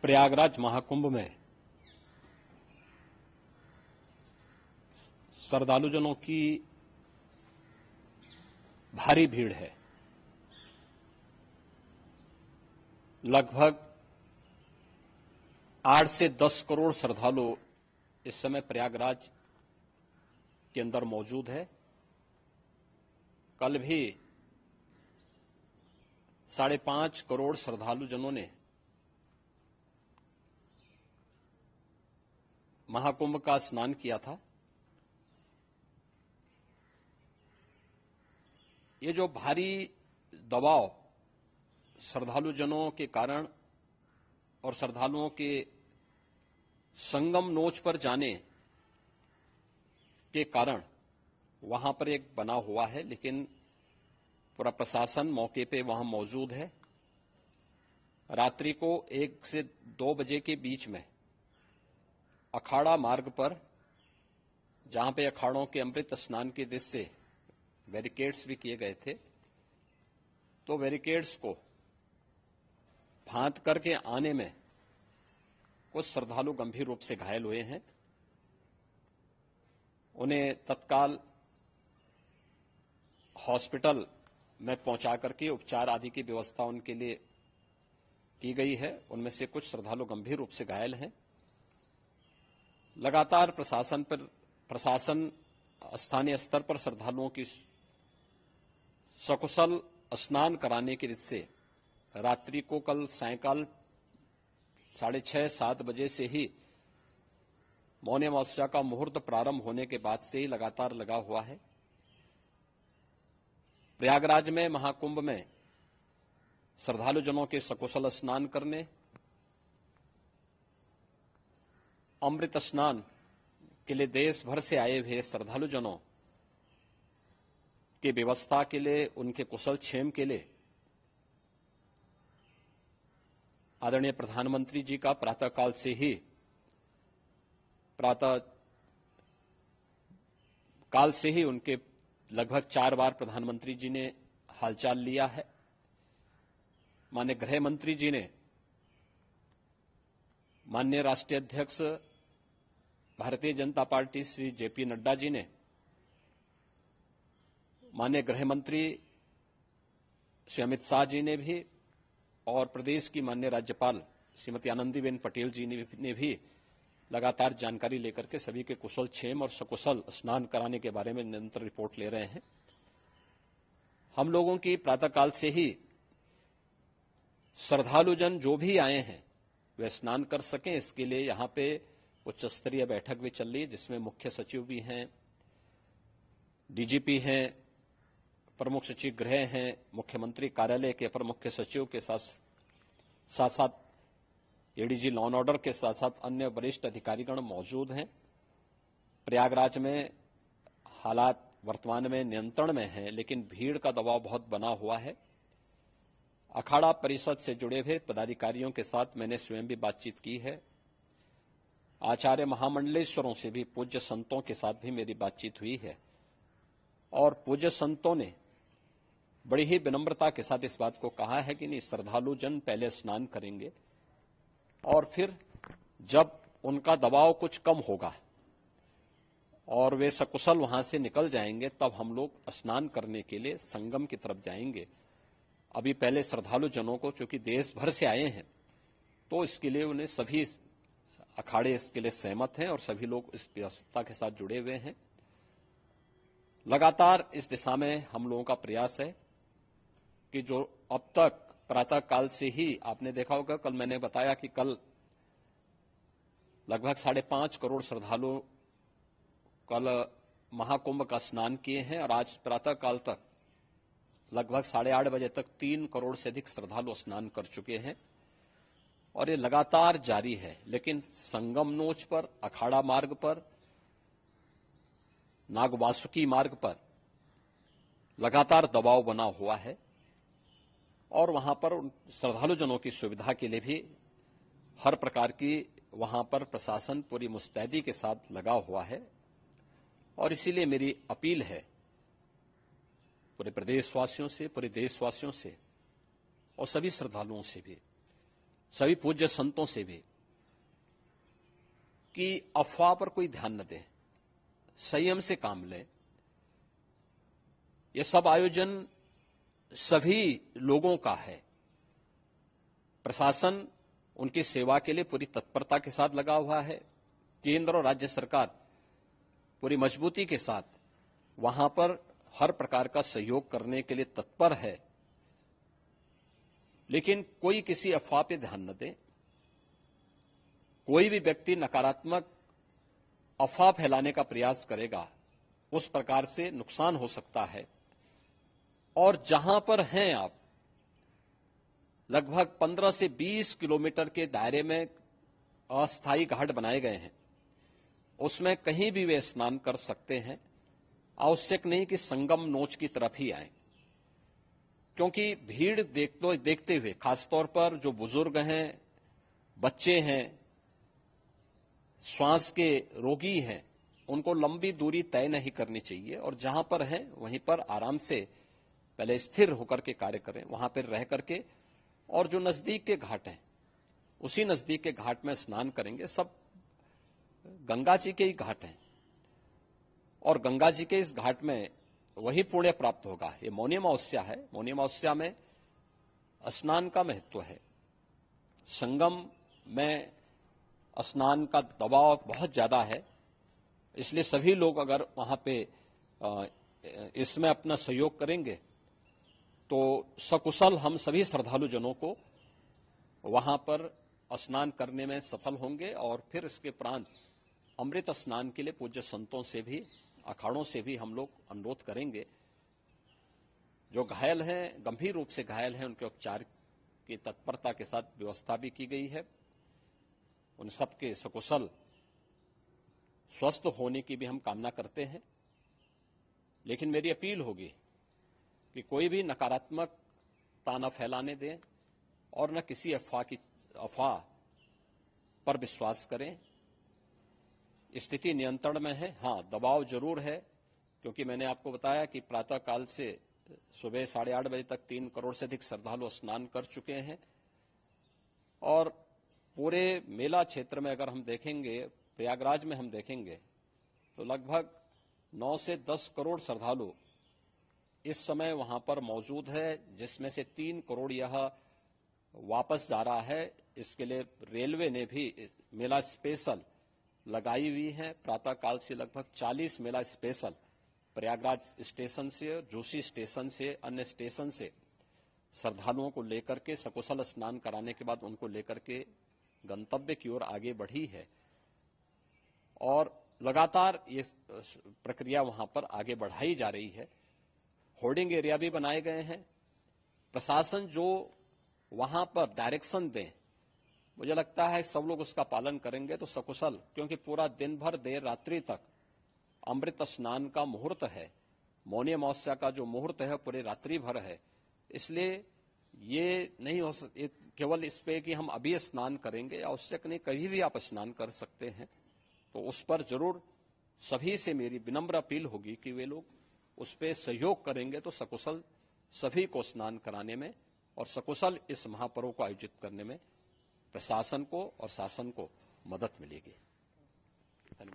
प्रयागराज महाकुंभ में श्रद्धालुजनों की भारी भीड़ है। लगभग 8 से 10 करोड़ श्रद्धालु इस समय प्रयागराज के अंदर मौजूद है। कल भी 5.5 करोड़ श्रद्धालुजनों ने महाकुंभ का स्नान किया था। ये जो भारी दबाव श्रद्धालुजनों के कारण और श्रद्धालुओं के संगम नोच पर जाने के कारण वहां पर एक बना हुआ है, लेकिन पूरा प्रशासन मौके पे वहां मौजूद है। रात्रि को 1 से 2 बजे के बीच में अखाड़ा मार्ग पर, जहां पे अखाड़ों के अमृत स्नान के दृश्य से बैरिकेड्स भी किए गए थे, तो बैरिकेड्स को फांद करके आने में कुछ श्रद्धालु गंभीर रूप से घायल हुए हैं। उन्हें तत्काल हॉस्पिटल में पहुंचा करके उपचार आदि की व्यवस्था उनके लिए की गई है। उनमें से कुछ श्रद्धालु गंभीर रूप से घायल हैं। लगातार प्रशासन स्थानीय स्तर पर श्रद्धालुओं की सकुशल स्नान कराने के दृष्टि से रात्रि को कल सायंकाल 6:30-7 बजे से ही मौनी अमावस्या का मुहूर्त प्रारंभ होने के बाद से ही लगातार लगा हुआ है। प्रयागराज में महाकुंभ में श्रद्धालुजनों के सकुशल स्नान करने, अमृत स्नान के लिए देश भर से आए हुए श्रद्धालुजनों की व्यवस्था के लिए, उनके कुशल क्षेम के लिए आदरणीय प्रधानमंत्री जी का प्रातःकाल से ही उनके लगभग 4 बार प्रधानमंत्री जी ने हालचाल लिया है। माननीय गृह मंत्री जी ने, माननीय राष्ट्रीय अध्यक्ष भारतीय जनता पार्टी श्री जेपी नड्डा जी ने, माननीय गृह मंत्री श्री अमित शाह जी ने भी, और प्रदेश की माननीय राज्यपाल श्रीमती आनंदीबेन पटेल जी ने भी लगातार जानकारी लेकर के सभी के कुशल क्षेम और सकुशल स्नान कराने के बारे में निरंतर रिपोर्ट ले रहे हैं। हम लोगों की प्रातःकाल से ही श्रद्धालुजन जो भी आए हैं वे स्नान कर सकें, इसके लिए यहां पे उच्च स्तरीय बैठक भी चल रही है, जिसमें मुख्य सचिव भी हैं, डीजीपी हैं, प्रमुख सचिव गृह हैं, मुख्यमंत्री कार्यालय के अपर मुख्य सचिव के साथ साथ एडीजी लॉ एंड ऑर्डर के साथ साथ अन्य वरिष्ठ अधिकारीगण मौजूद हैं। प्रयागराज में हालात वर्तमान में नियंत्रण में हैं, लेकिन भीड़ का दबाव बहुत बना हुआ है। अखाड़ा परिषद से जुड़े हुए पदाधिकारियों के साथ मैंने स्वयं भी बातचीत की है। आचार्य महामंडलेश्वरों से भी, पूज्य संतों के साथ भी मेरी बातचीत हुई है, और पूज्य संतों ने बड़ी ही विनम्रता के साथ इस बात को कहा है कि नहीं, श्रद्धालु जन पहले स्नान करेंगे और फिर जब उनका दबाव कुछ कम होगा और वे सकुशल वहां से निकल जाएंगे, तब हम लोग स्नान करने के लिए संगम की तरफ जाएंगे। अभी पहले श्रद्धालु जनों को, चूंकि देश भर से आए हैं, तो इसके लिए उन्हें सभी अखाड़े इसके लिए सहमत हैं और सभी लोग इस व्यवस्था के साथ जुड़े हुए हैं। लगातार इस दिशा में हम लोगों का प्रयास है कि जो अब तक प्रातःकाल से ही आपने देखा होगा, कल मैंने बताया कि कल लगभग 5.5 करोड़ श्रद्धालु कल महाकुंभ का स्नान किए हैं, और आज प्रातःकाल तक लगभग 8:30 बजे तक 3 करोड़ से अधिक श्रद्धालु स्नान कर चुके हैं, और ये लगातार जारी है। लेकिन संगम नोच पर, अखाड़ा मार्ग पर, नागवासुकी मार्ग पर लगातार दबाव बना हुआ है, और वहां पर श्रद्धालुजनों की सुविधा के लिए भी हर प्रकार की वहां पर प्रशासन पूरी मुस्तैदी के साथ लगा हुआ है। और इसीलिए मेरी अपील है पूरे प्रदेशवासियों से, पूरे देशवासियों से और सभी श्रद्धालुओं से भी, सभी पूज्य संतों से भी कि अफवाह पर कोई ध्यान न दें, संयम से काम लें। ये सब आयोजन सभी लोगों का है। प्रशासन उनकी सेवा के लिए पूरी तत्परता के साथ लगा हुआ है। केंद्र और राज्य सरकार पूरी मजबूती के साथ वहां पर हर प्रकार का सहयोग करने के लिए तत्पर है। लेकिन कोई किसी अफवाह पे ध्यान न दे। कोई भी व्यक्ति नकारात्मक अफवाह फैलाने का प्रयास करेगा, उस प्रकार से नुकसान हो सकता है। और जहां पर हैं आप, लगभग 15 से 20 किलोमीटर के दायरे में अस्थायी घाट बनाए गए हैं, उसमें कहीं भी वे स्नान कर सकते हैं। आवश्यक नहीं कि संगम नोच की तरफ ही आए, क्योंकि भीड़ देखते हुए खासतौर पर जो बुजुर्ग हैं, बच्चे हैं, श्वास के रोगी हैं, उनको लंबी दूरी तय नहीं करनी चाहिए और जहां पर हैं वहीं पर आराम से पहले स्थिर होकर के कार्य करें, वहां पर रह करके। और जो नजदीक के घाट हैं, उसी नजदीक के घाट में स्नान करेंगे। सब गंगा जी के ही घाट हैं और गंगा जी के इस घाट में वही पुण्य प्राप्त होगा। ये मौनी अमावस्या है। मौनी अमावस्या में स्नान का महत्व है। संगम में स्नान का दबाव बहुत ज्यादा है, इसलिए सभी लोग अगर वहां पे इसमें अपना सहयोग करेंगे तो सकुशल हम सभी श्रद्धालु जनों को वहां पर स्नान करने में सफल होंगे। और फिर इसके उपरांत अमृत स्नान के लिए पूज्य संतों से भी, अखाड़ों से भी हम लोग अनुरोध करेंगे। जो घायल हैं, गंभीर रूप से घायल हैं, उनके उपचार की तत्परता के साथ व्यवस्था भी की गई है। उन सबके सकुशल स्वस्थ होने की भी हम कामना करते हैं। लेकिन मेरी अपील होगी कि कोई भी नकारात्मकता न फैलाने दें और न किसी अफवाह पर विश्वास करें। स्थिति नियंत्रण में है। हाँ, दबाव जरूर है, क्योंकि मैंने आपको बताया कि प्रातःकाल से सुबह 8:30 बजे तक 3 करोड़ से अधिक श्रद्धालु स्नान कर चुके हैं। और पूरे मेला क्षेत्र में अगर हम देखेंगे, प्रयागराज में हम देखेंगे तो लगभग 9 से 10 करोड़ श्रद्धालु इस समय वहां पर मौजूद है, जिसमें से 3 करोड़ यह वापस जा रहा है। इसके लिए रेलवे ने भी मेला स्पेशल लगाई हुई है। प्रातःकाल से लगभग 40 मेला स्पेशल प्रयागराज स्टेशन से, जोशी स्टेशन से, अन्य स्टेशन से श्रद्धालुओं को लेकर के सकुशल स्नान कराने के बाद उनको लेकर के गंतव्य की ओर आगे बढ़ी है। और लगातार ये प्रक्रिया वहां पर आगे बढ़ाई जा रही है। होर्डिंग एरिया भी बनाए गए हैं। प्रशासन जो वहां पर डायरेक्शन दें, मुझे लगता है सब लोग उसका पालन करेंगे तो सकुशल, क्योंकि पूरा दिन भर देर रात्रि तक अमृत स्नान का मुहूर्त है। मौनी अमावस्या का जो मुहूर्त है पूरे रात्रि भर है। इसलिए ये नहीं हो केवल इस पे कि हम अभी स्नान करेंगे, आवश्यक नहीं, कभी भी आप स्नान कर सकते हैं। तो उस पर जरूर सभी से मेरी विनम्र अपील होगी कि वे लोग उस पर सहयोग करेंगे तो सकुशल सभी को स्नान कराने में और सकुशल इस महापर्व को आयोजित करने में प्रशासन को और शासन को मदद मिलेगी। धन्यवाद।